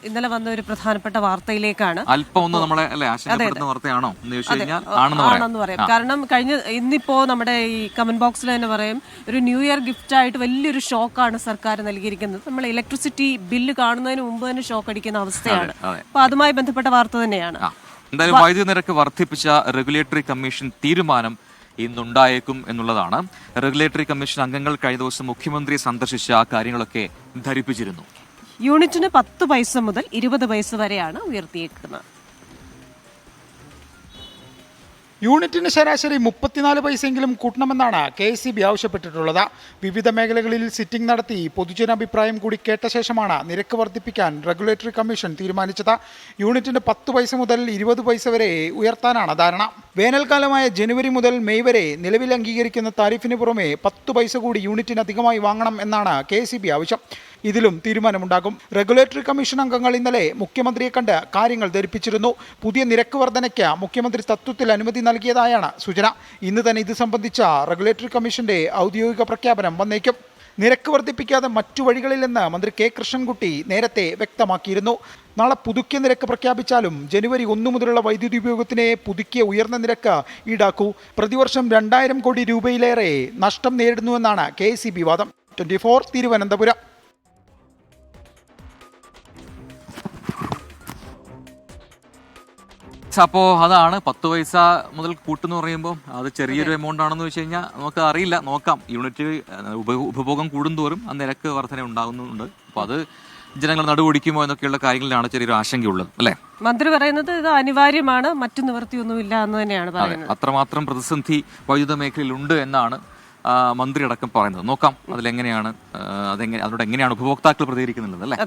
ഇന്നലെ വന്ന ഒരു പ്രധാനപ്പെട്ട വാർത്തയിലേക്കാണ്. അല്പം ഒന്ന് നമ്മളെ ആശങ്കപ്പെടുന്ന വാർത്തയാണോ എന്ന് ചോദിച്ചു കഴിഞ്ഞാൽ ആണെന്ന് പറയാം. കാരണം ഇന്നിപ്പോ നമ്മുടെ ഈ കമന്റ് ബോക്സിൽ തന്നെ പറയും, ഒരു ന്യൂ ഇയർ ഗിഫ്റ്റ് ആയിട്ട് വലിയൊരു ഷോക്കാണ് സർക്കാർ നൽകിയിരിക്കുന്നത്. നമ്മൾ ഇലക്ട്രിസിറ്റി ബില്ല് കാണുന്നതിന് മുമ്പ് തന്നെ ഷോക്ക് അടിക്കുന്ന അവസ്ഥയാണ്. അപ്പൊ അതുമായി ബന്ധപ്പെട്ട വാർത്ത തന്നെയാണ്. എന്തായാലും വൈദ്യുതി നിരക്ക് വർദ്ധിപ്പിച്ച റെഗുലേറ്ററി കമ്മീഷൻ തീരുമാനം ഇന്നുണ്ടായേക്കും എന്നുള്ളതാണ്. റെഗുലേറ്ററി കമ്മീഷൻ അംഗങ്ങൾ കഴിഞ്ഞ ദിവസം മുഖ്യമന്ത്രിയെ സന്ദർശിച്ച കാര്യങ്ങളൊക്കെ ധരിപ്പിച്ചിരുന്നു. യൂണിറ്റിന് 10 പൈസ മുതൽ 20 പൈസ വരെയാണ് ഉയർത്തിയേക്കുന്നത്. യൂണിറ്റിന് ശരാശരി 34 പൈസയെങ്കിലും കൂട്ടണമെന്നാണ് KSEB ആവശ്യപ്പെട്ടിട്ടുള്ളത്. വിവിധ മേഖലകളിൽ സിറ്റിംഗ് നടത്തി പൊതുജനാഭിപ്രായം കൂടി കേട്ട ശേഷമാണ് നിരക്ക് വർദ്ധിപ്പിക്കാൻ റെഗുലേറ്ററി കമ്മീഷൻ തീരുമാനിച്ചത്. യൂണിറ്റിന് 10 പൈസ മുതൽ 20 പൈസ വരെ ഉയർത്താനാണ് ധാരണ. വേനൽക്കാലമായ ജനുവരി മുതൽ മെയ് വരെ നിലവിൽ അംഗീകരിക്കുന്ന താരിഫിന് പുറമെ 10 പൈസ കൂടി യൂണിറ്റിന് അധികമായി വാങ്ങണം എന്നാണ് KSEB ആവശ്യം. ഇതിലും തീരുമാനമുണ്ടാകും. റെഗുലേറ്ററി കമ്മീഷൻ അംഗങ്ങൾ ഇന്നലെ മുഖ്യമന്ത്രിയെ കണ്ട് കാര്യങ്ങൾ ധരിപ്പിച്ചിരുന്നു. പുതിയ നിരക്ക് വർധനയ്ക്ക് മുഖ്യമന്ത്രി തത്വത്തിൽ അനുമതി നൽകിയതായാണ് സൂചന. ഇന്ന് തന്നെ ഇത് സംബന്ധിച്ച റെഗുലേറ്ററി കമ്മീഷന്റെ ഔദ്യോഗിക പ്രഖ്യാപനം വന്നേക്കും. നിരക്ക് വർദ്ധിപ്പിക്കാതെ മറ്റു വഴികളിലെന്ന് മന്ത്രി K കൃഷ്ണൻകുട്ടി നേരത്തെ വ്യക്തമാക്കിയിരുന്നു. നാളെ പുതുക്കിയ നിരക്ക് പ്രഖ്യാപിച്ചാലും ജനുവരി 1 മുതലുള്ള വൈദ്യുതി ഉപയോഗത്തിനെ പുതുക്കിയ ഉയർന്ന നിരക്ക് ഈടാക്കൂ. പ്രതിവർഷം 2000 കോടി രൂപയിലേറെ നഷ്ടം നേരിടുന്നുവെന്നാണ് KSEB വാദം. 24 തിരുവനന്തപുരം. അപ്പോൾ അതാണ് 10 പൈസ മുതൽ കൂട്ടെന്ന് പറയുമ്പോൾ അത് ചെറിയൊരു എമൗണ്ട് ആണെന്ന് വെച്ച് കഴിഞ്ഞാൽ നമുക്ക് അറിയില്ല, നോക്കാം. യൂണിറ്റ് ഉപഭോഗം കൂടുന്തോറും ആ നിരക്ക് വർധന ഉണ്ടാകുന്നുണ്ട്. അപ്പോൾ അത് ജനങ്ങൾ നടുവൊടിക്കുമോ എന്നൊക്കെയുള്ള കാര്യങ്ങളിലാണ് ചെറിയൊരു ആശങ്കയുള്ളത്, അല്ലേ? മന്ത്രി പറയുന്നത് ഇത് അനിവാര്യമാണ്, മറ്റു നിവൃത്തിയൊന്നുമില്ല എന്ന് തന്നെയാണ് പറയുന്നത്. അത്രമാത്രം പ്രതിസന്ധി വൈദ്യുത മേഖലയിലുണ്ട് എന്നാണ് മന്ത്രി അടക്കം പറയുന്നത്. നോക്കാം അതിലെങ്ങനെയാണ് അതിനോട് എങ്ങനെയാണ് ഉപഭോക്താക്കൾ പ്രതികരിക്കുന്നുള്ളത്, അല്ലേ?